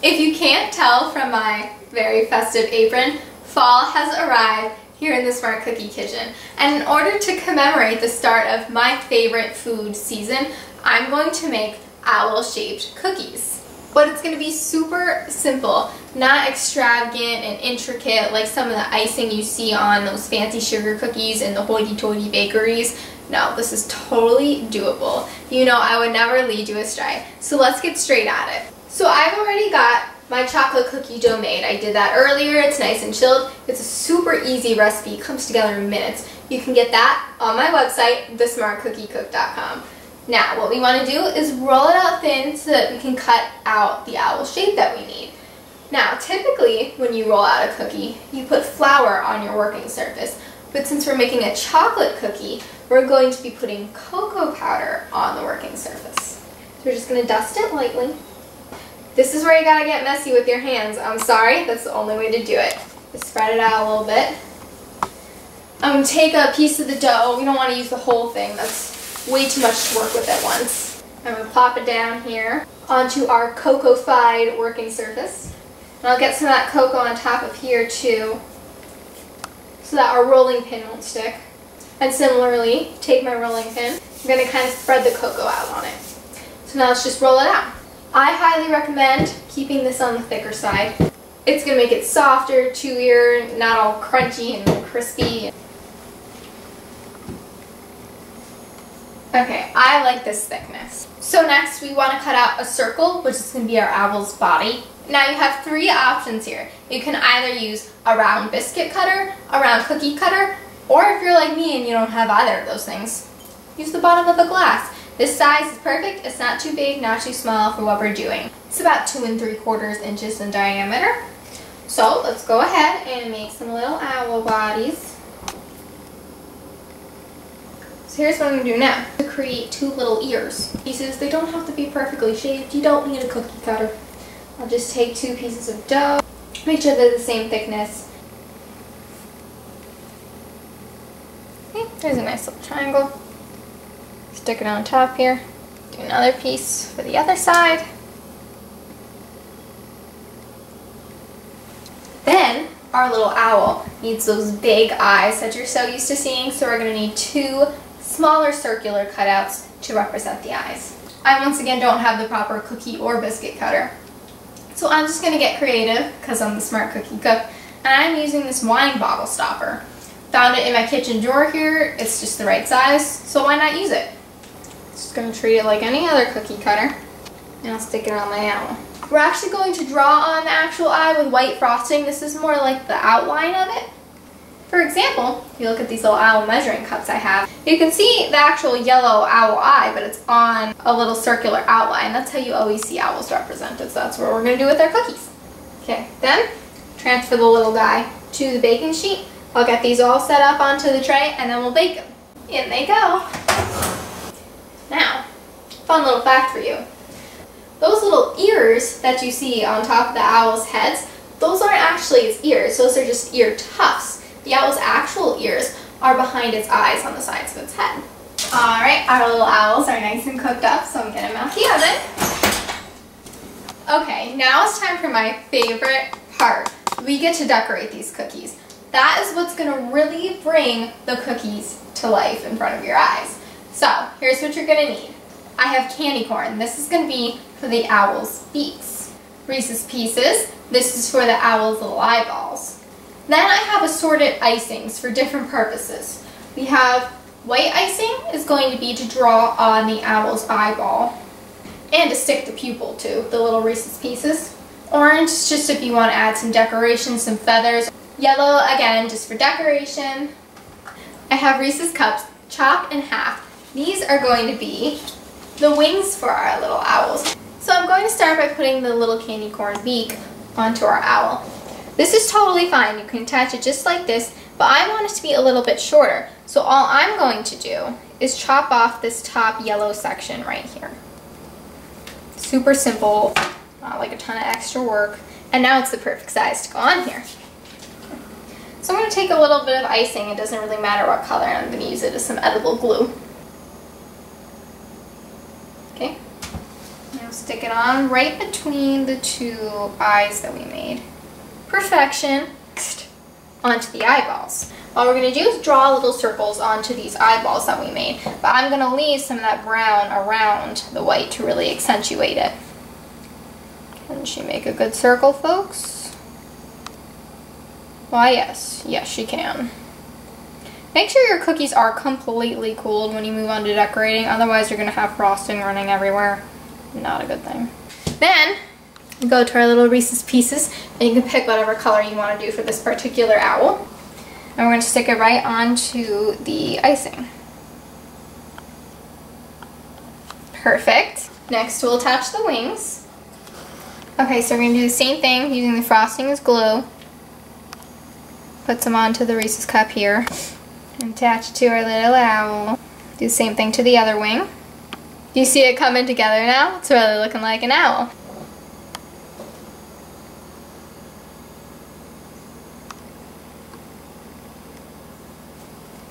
If you can't tell from my very festive apron, fall has arrived here in the Smart Cookie Kitchen. And in order to commemorate the start of my favorite food season, I'm going to make owl-shaped cookies. But it's going to be super simple, not extravagant and intricate like some of the icing you see on those fancy sugar cookies in the hoity-toity bakeries. No, this is totally doable. You know I would never lead you astray. So let's get straight at it. So I've already got my chocolate cookie dough made. I did that earlier. It's nice and chilled. It's a super easy recipe. It comes together in minutes. You can get that on my website, thesmartcookiecook.com. Now, what we want to do is roll it out thin so that we can cut out the owl shape that we need. Now, typically, when you roll out a cookie, you put flour on your working surface. But since we're making a chocolate cookie, we're going to be putting cocoa powder on the working surface. So we're just going to dust it lightly. This is where you gotta get messy with your hands. I'm sorry, that's the only way to do it. Just spread it out a little bit. I'm gonna take a piece of the dough. We don't want to use the whole thing. That's way too much to work with at once. I'm gonna plop it down here onto our cocoa-fied working surface. And I'll get some of that cocoa on top of here too, so that our rolling pin won't stick. And similarly, take my rolling pin. I'm gonna kind of spread the cocoa out on it. So now let's just roll it out. I highly recommend keeping this on the thicker side. It's going to make it softer, chewier, not all crunchy and crispy. Okay, I like this thickness. So next we want to cut out a circle, which is going to be our owl's body. Now you have three options here. You can either use a round biscuit cutter, a round cookie cutter, or if you're like me and you don't have either of those things, use the bottom of a glass. This size is perfect. It's not too big, not too small for what we're doing. It's about 2 3/4 inches in diameter. So let's go ahead and make some little owl bodies. So here's what I'm going to do now. To create 2 little ears. Pieces, they don't have to be perfectly shaped. You don't need a cookie cutter. I'll just take 2 pieces of dough. Make sure they're the same thickness. Okay, there's a nice little triangle. Stick it on top here. Do another piece for the other side. Then our little owl needs those big eyes that you're so used to seeing, so we're going to need 2 smaller circular cutouts to represent the eyes. I once again don't have the proper cookie or biscuit cutter, so I'm just going to get creative because I'm the Smart Cookie Cook, and I'm using this wine bottle stopper. Found it in my kitchen drawer here. It's just the right size, so why not use it? Just going to treat it like any other cookie cutter, and I'll stick it on my owl. We're actually going to draw on the actual eye with white frosting. This is more like the outline of it. For example, if you look at these little owl measuring cups I have, you can see the actual yellow owl eye, but it's on a little circular outline. That's how you always see owls represented, so that's what we're going to do with our cookies. Okay, then transfer the little guy to the baking sheet. I'll get these all set up onto the tray, and then we'll bake them. In they go. Now, fun little fact for you. Those little ears that you see on top of the owl's heads, those aren't actually its ears. Those are just ear tufts. The owl's actual ears are behind its eyes on the sides of its head. Alright, our little owls are nice and cooked up, so I'm getting them out the oven. Okay, now it's time for my favorite part. We get to decorate these cookies. That is what's going to really bring the cookies to life in front of your eyes. So, here's what you're going to need. I have candy corn. This is going to be for the owl's beaks. Reese's Pieces. This is for the owl's little eyeballs. Then I have assorted icings for different purposes. We have white icing is going to be to draw on the owl's eyeball and to stick the pupil to, the little Reese's Pieces. Orange is just if you want to add some decoration, some feathers. Yellow, again, just for decoration. I have Reese's Cups chopped in half. These are going to be the wings for our little owls. So I'm going to start by putting the little candy corn beak onto our owl. This is totally fine. You can attach it just like this, but I want it to be a little bit shorter. So all I'm going to do is chop off this top yellow section right here. Super simple, not like a ton of extra work. And now it's the perfect size to go on here. So I'm going to take a little bit of icing. It doesn't really matter what color. I'm going to use it as some edible glue. Okay. Now Stick it on right between the two eyes that we made. Perfection. Next, onto the eyeballs. All we're going to do is draw little circles onto these eyeballs that we made, but I'm going to leave some of that brown around the white to really accentuate it. Can she make a good circle, folks? Why, yes. Yes, she can. Make sure your cookies are completely cooled when you move on to decorating, otherwise you're going to have frosting running everywhere. Not a good thing. Then, go to our little Reese's Pieces, and you can pick whatever color you want to do for this particular owl. And we're going to stick it right onto the icing. Perfect. Next we'll attach the wings. Okay, so we're going to do the same thing using the frosting as glue. Put some onto the Reese's cup here. And attach it to our little owl. Do the same thing to the other wing. Do you see it coming together now? It's really looking like an owl.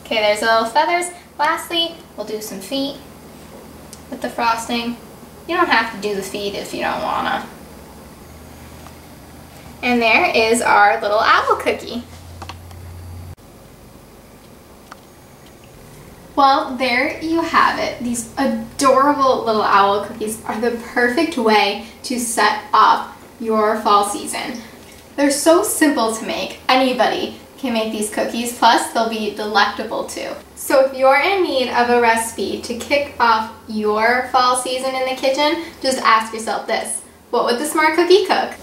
Okay, there's the little feathers. Lastly, we'll do some feet with the frosting. You don't have to do the feet if you don't wanna. And there is our little owl cookie. Well, there you have it. These adorable little owl cookies are the perfect way to set up your fall season. They're so simple to make. Anybody can make these cookies, plus they'll be delectable too. So if you're in need of a recipe to kick off your fall season in the kitchen, just ask yourself this: what would the Smart Cookie cook?